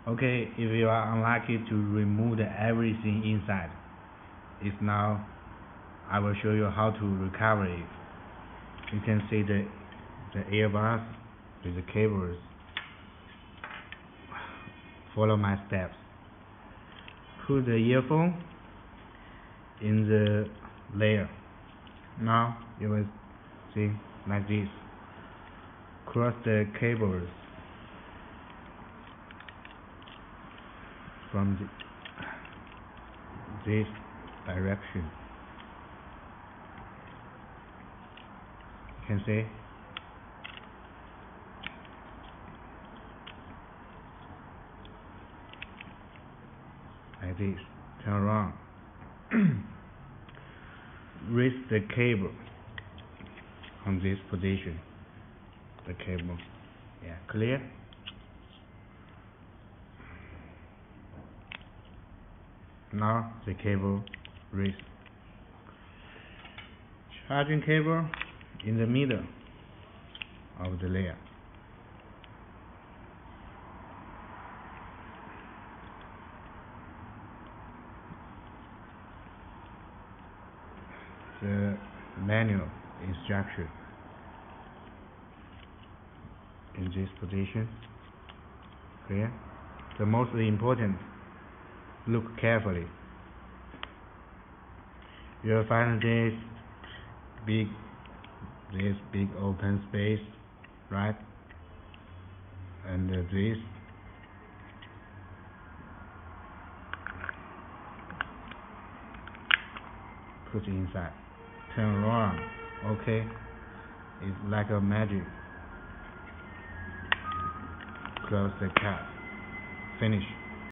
Okay, if you are unlucky to remove everything inside, it's now I will show you how to recover it. You can see the earbuds with the cables. Follow my steps. Put the earphone in the layer. Now you will see like this. Cross the cables from this direction. You can see like this. Turn around. Raise the cable on this position. The cable, yeah, clear. Now the cable raised. Charging cable in the middle of the layer. The manual instruction in this position. Clear? The most important, look carefully. You'll find this big open space, right? And this put inside. Turn around. Okay. It's like a magic. Close the cap. Finish.